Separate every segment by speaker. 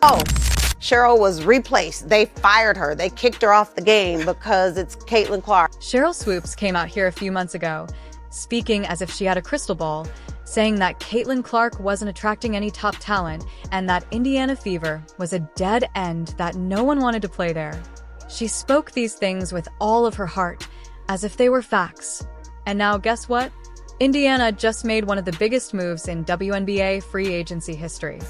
Speaker 1: Oh, Cheryl was replaced. They fired her. They kicked her off the game because it's Caitlin Clark.
Speaker 2: Cheryl Swoops came out here a few months ago, speaking as if she had a crystal ball, saying that Caitlin Clark wasn't attracting any top talent and that Indiana Fever was a dead end, that no one wanted to play there. She spoke these things with all of her heart, as if they were facts. And now guess what? Indiana just made one of the biggest moves in WNBA free agency history.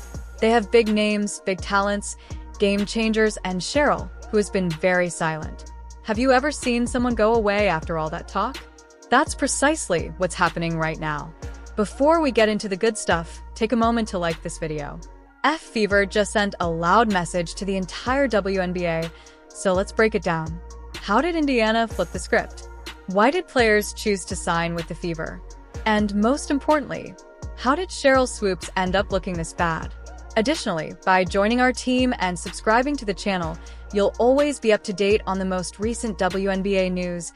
Speaker 2: They have big names, big talents, game changers, and Cheryl, who has been very silent. Have you ever seen someone go away after all that talk? That's precisely what's happening right now. Before we get into the good stuff, take a moment to like this video. Fever just sent a loud message to the entire WNBA, so let's break it down. How did Indiana flip the script? Why did players choose to sign with the Fever? And most importantly, how did Cheryl Swoops end up looking this bad? Additionally, by joining our team and subscribing to the channel, you'll always be up to date on the most recent WNBA news,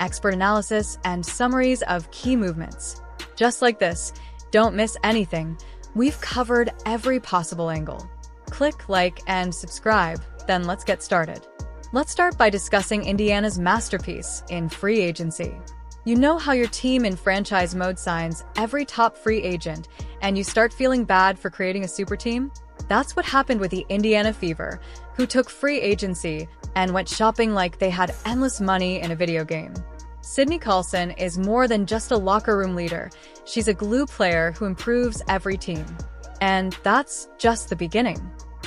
Speaker 2: expert analysis, and summaries of key movements. Just like this, don't miss anything. We've covered every possible angle. Click like and subscribe, then let's get started. Let's start by discussing Indiana's masterpiece in free agency. You know how your team in franchise mode signs every top free agent and you start feeling bad for creating a super team? That's what happened with the Indiana Fever, who took free agency and went shopping like they had endless money in a video game. Sydney Colson is more than just a locker room leader. She's a glue player who improves every team. And that's just the beginning.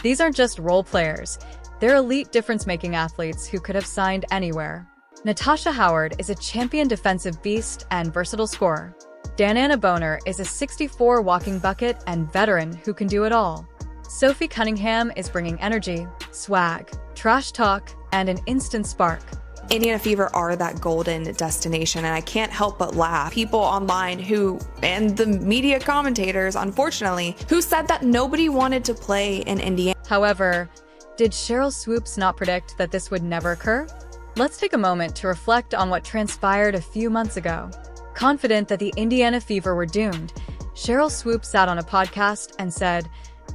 Speaker 2: These aren't just role players. They're elite difference-making athletes who could have signed anywhere. Natasha Howard is a champion defensive beast and versatile scorer. Dananna Boner is a 64 walking bucket and veteran who can do it all. Sophie Cunningham is bringing energy, swag, trash talk, and an instant spark.
Speaker 3: Indiana Fever are that golden destination, and I can't help but laugh. People online and the media commentators, unfortunately, who said that nobody wanted to play in Indiana.
Speaker 2: However, did Cheryl Swoops not predict that this would never occur? Let's take a moment to reflect on what transpired a few months ago. Confident that the Indiana Fever were doomed, Cheryl Swoops sat on a podcast and said,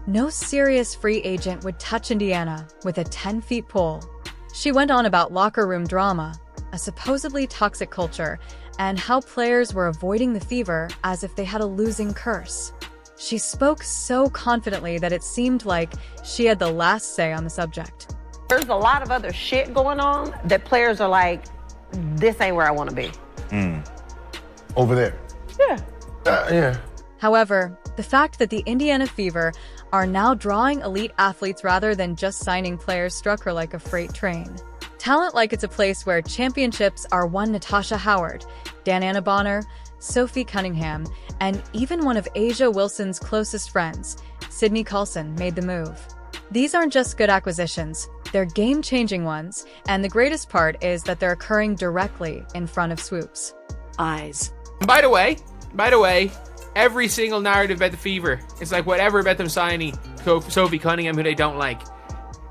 Speaker 2: no serious free agent would touch Indiana with a 10-foot pole. She went on about locker room drama, a supposedly toxic culture, and how players were avoiding the Fever as if they had a losing curse. She spoke so confidently that it seemed like she had the last say on the subject.
Speaker 1: There's a lot of other shit going on that players are like, this ain't where I want to be.
Speaker 4: Over there?
Speaker 1: Yeah.
Speaker 4: Yeah.
Speaker 2: However, the fact that the Indiana Fever are now drawing elite athletes rather than just signing players struck her like a freight train. Talent like it's a place where championships are won. Natasha Howard, Dananna Boner, Sophie Cunningham, and even one of A'ja Wilson's closest friends, Sydney Colson, made the move. These aren't just good acquisitions, they're game-changing ones, and the greatest part is that they're occurring directly in front of Swoops' eyes.
Speaker 5: By the way, every single narrative about the Fever is like whatever about them signing Sophie Cunningham, who they don't like.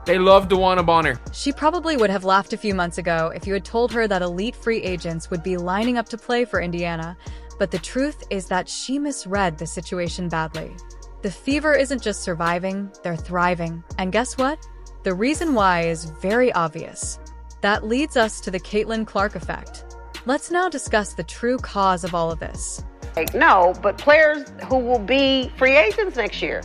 Speaker 5: They love Dawana Bonner.
Speaker 2: She probably would have laughed a few months ago if you had told her that elite free agents would be lining up to play for Indiana, but the truth is that she misread the situation badly. The Fever isn't just surviving, they're thriving. And guess what? The reason why is very obvious. That leads us to the Caitlin Clark effect. Let's now discuss the true cause of all of this.
Speaker 1: Like, no, but players who will be free agents next year.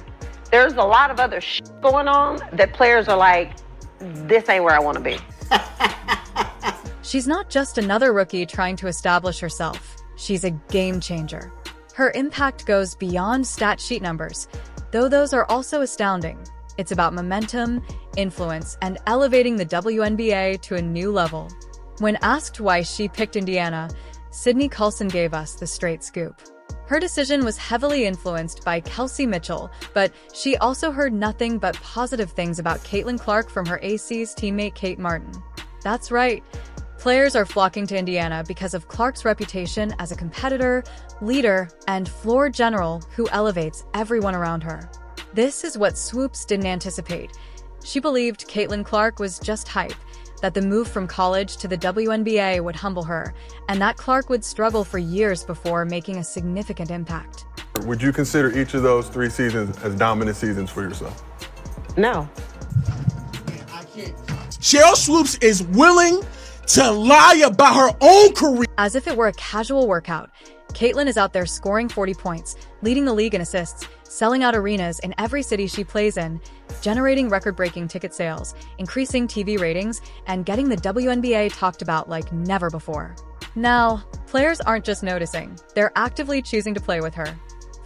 Speaker 1: There's a lot of other shit going on that players are like, this ain't where I want to be.
Speaker 2: She's not just another rookie trying to establish herself. She's a game changer. Her impact goes beyond stat sheet numbers, though those are also astounding. It's about momentum, influence, and elevating the WNBA to a new level. When asked why she picked Indiana, Sydney Colson gave us the straight scoop. Her decision was heavily influenced by Kelsey Mitchell, but she also heard nothing but positive things about Caitlin Clark from her AC's teammate Kate Martin. That's right. Players are flocking to Indiana because of Clark's reputation as a competitor, leader, and floor general who elevates everyone around her. This is what Swoops didn't anticipate. She believed Caitlin Clark was just hype, that the move from college to the WNBA would humble her, and that Clark would struggle for years before making a significant impact.
Speaker 4: Would you consider each of those 3 seasons as dominant seasons for yourself?
Speaker 1: No.
Speaker 6: Cheryl Swoops is willing to lie about her own career.
Speaker 2: As if it were a casual workout, Caitlyn is out there scoring 40 points, leading the league in assists, selling out arenas in every city she plays in, generating record-breaking ticket sales, increasing TV ratings, and getting the WNBA talked about like never before. Now, players aren't just noticing, they're actively choosing to play with her.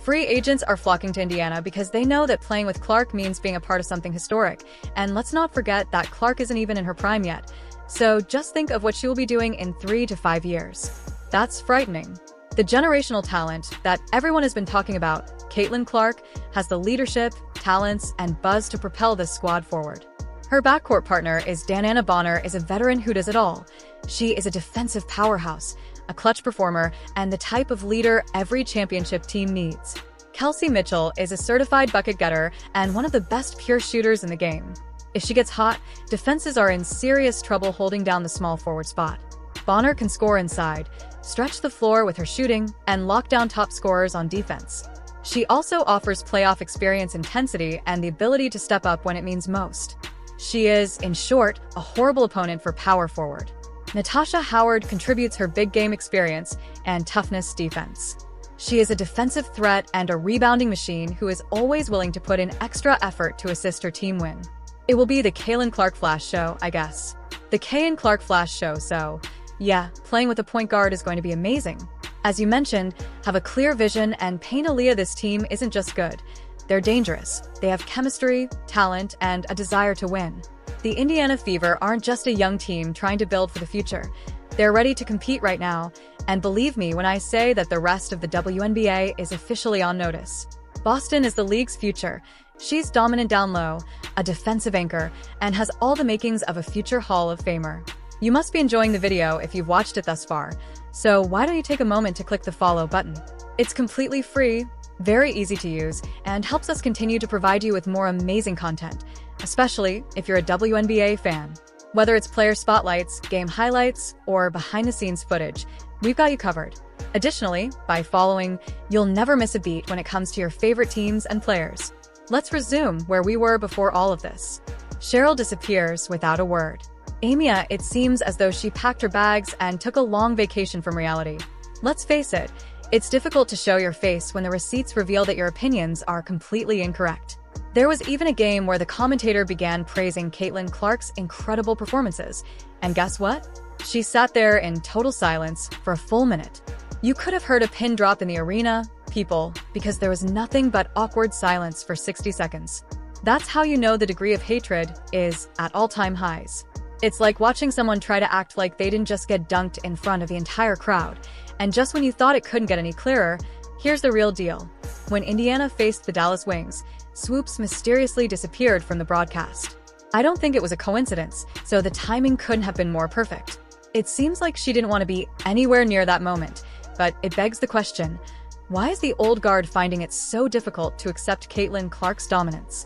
Speaker 2: Free agents are flocking to Indiana because they know that playing with Clark means being a part of something historic, and let's not forget that Clark isn't even in her prime yet. So just think of what she will be doing in 3 to 5 years. That's frightening. The generational talent that everyone has been talking about, Caitlyn Clark, has the leadership, talents, and buzz to propel this squad forward. Her backcourt partner is Dananna Bonner is a veteran who does it all. She is a defensive powerhouse, a clutch performer, and the type of leader every championship team needs. Kelsey Mitchell is a certified bucket getter and one of the best pure shooters in the game. If she gets hot, defenses are in serious trouble holding down the small forward spot. Bonner can score inside, stretch the floor with her shooting, and lock down top scorers on defense. She also offers playoff experience, intensity, and the ability to step up when it means most. She is, in short, a horrible opponent for power forward. Natasha Howard contributes her big game experience and toughness defense. She is a defensive threat and a rebounding machine who is always willing to put in extra effort to assist her team win. It will be the Caitlyn Clark Flash show, I guess. The Kay and Clark Flash show, so yeah, playing with a point guard is going to be amazing. As you mentioned, have a clear vision and paint Aaliyah. This team isn't just good. They're dangerous. They have chemistry, talent, and a desire to win. The Indiana Fever aren't just a young team trying to build for the future. They're ready to compete right now, and believe me when I say that the rest of the WNBA is officially on notice. Boston is the league's future. She's dominant down low, a defensive anchor, and has all the makings of a future Hall of Famer. You must be enjoying the video if you've watched it thus far, so why don't you take a moment to click the follow button? It's completely free, very easy to use, and helps us continue to provide you with more amazing content, especially if you're a WNBA fan. Whether it's player spotlights, game highlights, or behind-the-scenes footage, we've got you covered. Additionally, by following, you'll never miss a beat when it comes to your favorite teams and players. Let's resume where we were before all of this. Cheryl disappears without a word. Amia, it seems as though she packed her bags and took a long vacation from reality. Let's face it, it's difficult to show your face when the receipts reveal that your opinions are completely incorrect. There was even a game where the commentator began praising Caitlyn Clark's incredible performances. And guess what? She sat there in total silence for a full minute. You could have heard a pin drop in the arena, people, because there was nothing but awkward silence for 60 seconds. That's how you know the degree of hatred is at all-time highs. It's like watching someone try to act like they didn't just get dunked in front of the entire crowd. And just when you thought it couldn't get any clearer, here's the real deal. When Indiana faced the Dallas Wings, Swoops mysteriously disappeared from the broadcast. I don't think it was a coincidence, so the timing couldn't have been more perfect. It seems like she didn't want to be anywhere near that moment, but it begs the question, why is the old guard finding it so difficult to accept Caitlyn Clark's dominance?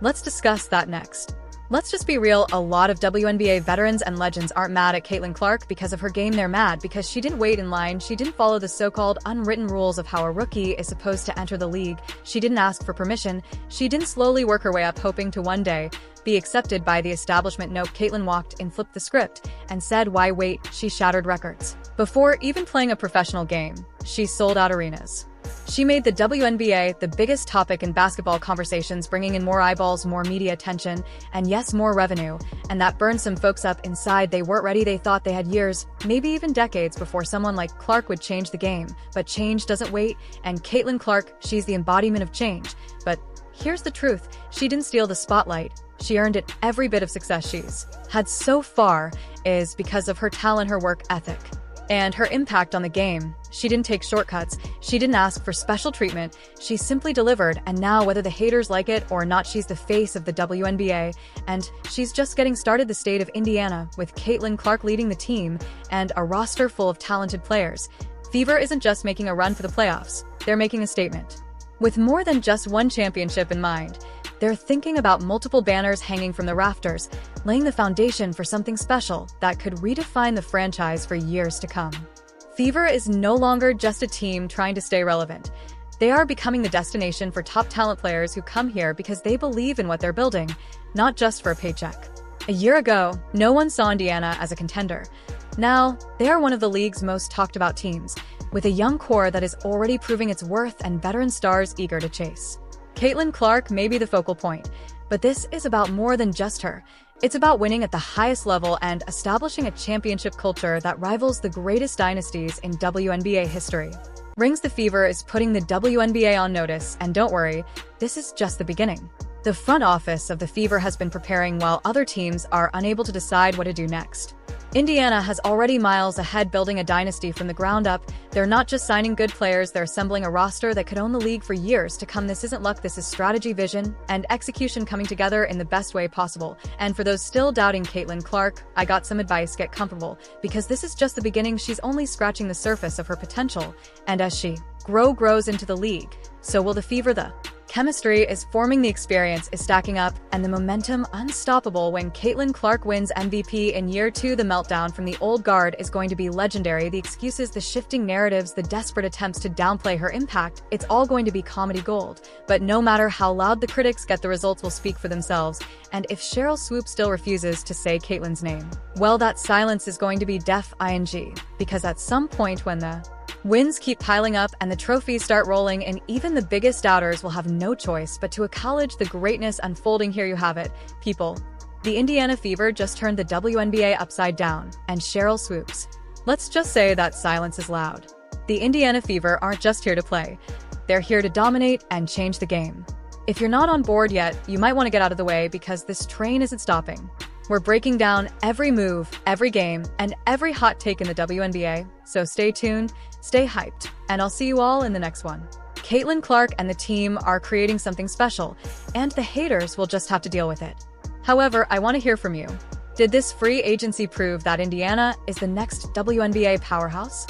Speaker 2: Let's discuss that next. Let's just be real, a lot of WNBA veterans and legends aren't mad at Caitlyn Clark because of her game. They're mad because she didn't wait in line, she didn't follow the so-called unwritten rules of how a rookie is supposed to enter the league, she didn't ask for permission, she didn't slowly work her way up hoping to one day be accepted by the establishment. Nope, Caitlyn walked in, flipped the script, and said why wait. She shattered records. Before even playing a professional game, she sold out arenas. She made the WNBA the biggest topic in basketball conversations, bringing in more eyeballs, more media attention, and yes, more revenue. And that burned some folks up inside. They weren't ready. They thought they had years, maybe even decades before someone like Clark would change the game. But change doesn't wait, and Caitlyn Clark, she's the embodiment of change. But here's the truth. She didn't steal the spotlight. She earned it. Every bit of success she's had so far is because of her talent, her work ethic, and her impact on the game. She didn't take shortcuts. She didn't ask for special treatment. She simply delivered, and now whether the haters like it or not, she's the face of the WNBA, and she's just getting started. The state of Indiana, with Caitlyn Clark leading the team and a roster full of talented players. Fever isn't just making a run for the playoffs. They're making a statement. With more than just one championship in mind, they're thinking about multiple banners hanging from the rafters, laying the foundation for something special that could redefine the franchise for years to come. Fever is no longer just a team trying to stay relevant. They are becoming the destination for top talent players who come here because they believe in what they're building, not just for a paycheck. A year ago, no one saw Indiana as a contender. Now, they are one of the league's most talked about teams, with a young core that is already proving its worth and veteran stars eager to chase. Caitlin Clark may be the focal point, but this is about more than just her. It's about winning at the highest level and establishing a championship culture that rivals the greatest dynasties in WNBA history. Rings the Fever is putting the WNBA on notice, and don't worry, this is just the beginning. The front office of the Fever has been preparing while other teams are unable to decide what to do next. Indiana has already miles ahead building a dynasty from the ground up. They're not just signing good players, they're assembling a roster that could own the league for years to come. This isn't luck, this is strategy, vision, and execution coming together in the best way possible. And for those still doubting Caitlin Clark, I got some advice: get comfortable, because this is just the beginning. She's only scratching the surface of her potential, and as she grows into the league, so will the Fever. The chemistry is forming, the experience is stacking up, and the momentum unstoppable. When Caitlin Clark wins MVP in year 2, the meltdown from the old guard is going to be legendary. The excuses, the shifting narratives, the desperate attempts to downplay her impact, it's all going to be comedy gold. But no matter how loud the critics get, the results will speak for themselves. And if Cheryl Swoops still refuses to say Caitlin's name, well, that silence is going to be deaf ing, because at some point when the wins keep piling up and the trophies start rolling in, even the biggest doubters will have no choice but to acknowledge the greatness unfolding. Here you have it, people. The Indiana Fever just turned the WNBA upside down, and Cheryl Swoops. Let's just say that silence is loud. The Indiana Fever aren't just here to play. They're here to dominate and change the game. If you're not on board yet, you might want to get out of the way, because this train isn't stopping. We're breaking down every move, every game, and every hot take in the WNBA, so stay tuned, stay hyped, and I'll see you all in the next one. Caitlin Clark and the team are creating something special, and the haters will just have to deal with it. However, I want to hear from you. Did this free agency prove that Indiana is the next WNBA powerhouse?